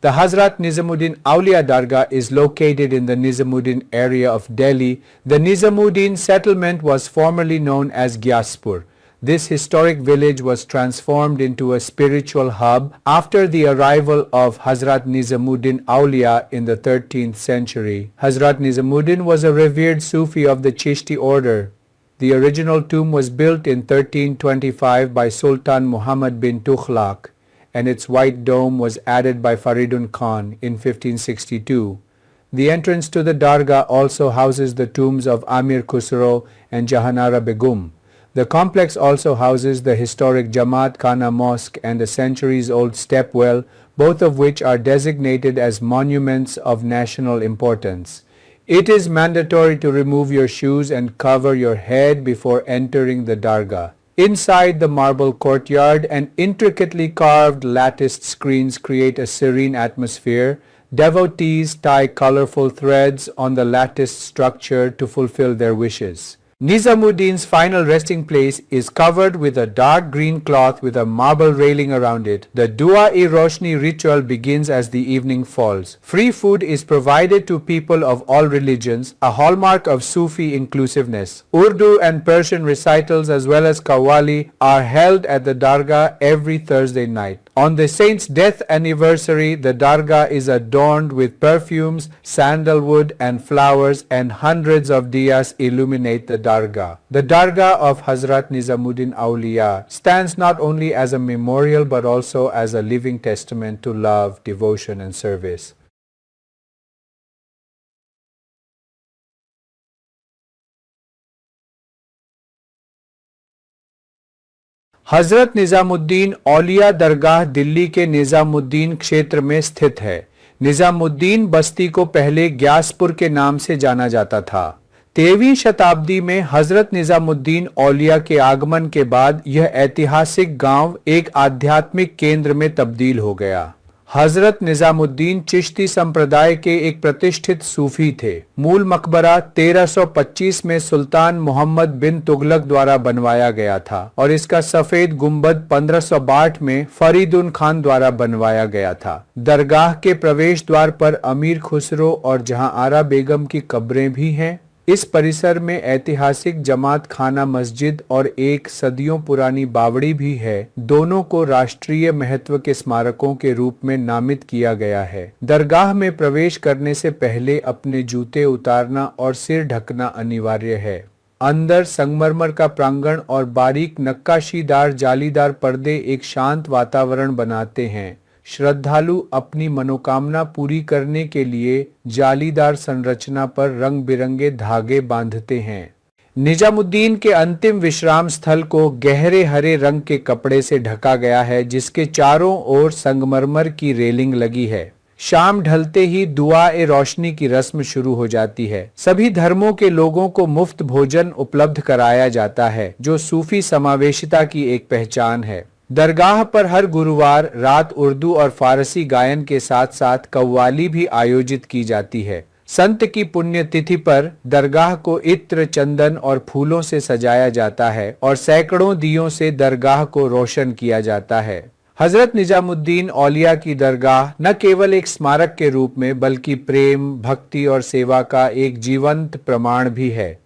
The Hazrat Nizamuddin Aulia Dargah is located in the Nizamuddin area of Delhi. The Nizamuddin settlement was formerly known as Gyaspur. This historic village was transformed into a spiritual hub after the arrival of Hazrat Nizamuddin Aulia in the 13th century. Hazrat Nizamuddin was a revered Sufi of the Chishti order. The original tomb was built in 1325 by Sultan Muhammad bin Tughlaq, and its white dome was added by Faridun Khan in 1562. The entrance to the Dargah also houses the tombs of Amir Khusro and Jahanara Begum. The complex also houses the historic Jamaat Khana Mosque and a centuries-old stepwell, both of which are designated as monuments of national importance. It is mandatory to remove your shoes and cover your head before entering the Dargah. Inside the marble courtyard and intricately carved latticed screens create a serene atmosphere. Devotees tie colorful threads on the latticed structure to fulfill their wishes. Nizamuddin's final resting place is covered with a dark green cloth with a marble railing around it. The Dua-e-Roshni ritual begins as the evening falls. Free food is provided to people of all religions, a hallmark of Sufi inclusiveness. Urdu and Persian recitals as well as Qawwali are held at the Dargah every Thursday night. On the saint's death anniversary, the Dargah is adorned with perfumes, sandalwood and flowers, and hundreds of diyas illuminate the Dargah. The Dargah of Hazrat Nizamuddin Aulia stands not only as a memorial but also as a living testament to love, devotion and service. Hazrat Nizamuddin औलिया दरगाह दिल्ली के निजामुद्दीन क्षेत्र में स्थित है। निजामुद्दीन बस्ती को पहले ग्यासपुर के नाम से जाना जाता था। 13वीं शताब्दी में हजरत निजामुद्दीन औलिया के आगमन के बाद यह ऐतिहासिक गांव एक आध्यात्मिक केंद्र में तब्दील हो गया। हजरत निजामुद्दीन चिश्ती संप्रदाय के एक प्रतिष्ठित सूफी थे। मूल मकबरा 1325 में सुल्तान मोहम्मद बिन तुगलक द्वारा बनवाया गया था और इसका सफेद गुंबद 1562 में फरीदुन खान द्वारा बनवाया गया था। दरगाह के प्रवेश द्वार पर अमीर खुसरो और जहां आरा बेगम की कब्रें भी हैं। इस परिसर में ऐतिहासिक जमात खाना मस्जिद और एक सदियों पुरानी बावड़ी भी है। दोनों को राष्ट्रीय महत्व के स्मारकों के रूप में नामित किया गया है। दरगाह में प्रवेश करने से पहले अपने जूते उतारना और सिर ढकना अनिवार्य है। अंदर संगमरमर का प्रांगण और बारीक नक्काशीदार जालीदार पर्दे एक शांत वातावरण बनाते हैं। श्रद्धालु अपनी मनोकामना पूरी करने के लिए जालीदार संरचना पर रंग बिरंगे धागे बांधते हैं। निजामुद्दीन के अंतिम विश्राम स्थल को गहरे हरे रंग के कपड़े से ढका गया है, जिसके चारों ओर संगमरमर की रेलिंग लगी है। शाम ढलते ही दुआ-ए-रोशनी की रस्म शुरू हो जाती है। सभी धर्मों के लोगों को मुफ्त भोजन उपलब्ध कराया जाता है, जो सूफी समावेशिता की एक पहचान है। दरगाह पर हर गुरुवार रात उर्दू और फारसी गायन के साथ साथ कव्वाली भी आयोजित की जाती है। संत की पुण्यतिथि पर दरगाह को इत्र, चंदन और फूलों से सजाया जाता है और सैकड़ों दियों से दरगाह को रोशन किया जाता है। हजरत निजामुद्दीन औलिया की दरगाह न केवल एक स्मारक के रूप में बल्कि प्रेम, भक्ति और सेवा का एक जीवंत प्रमाण भी है।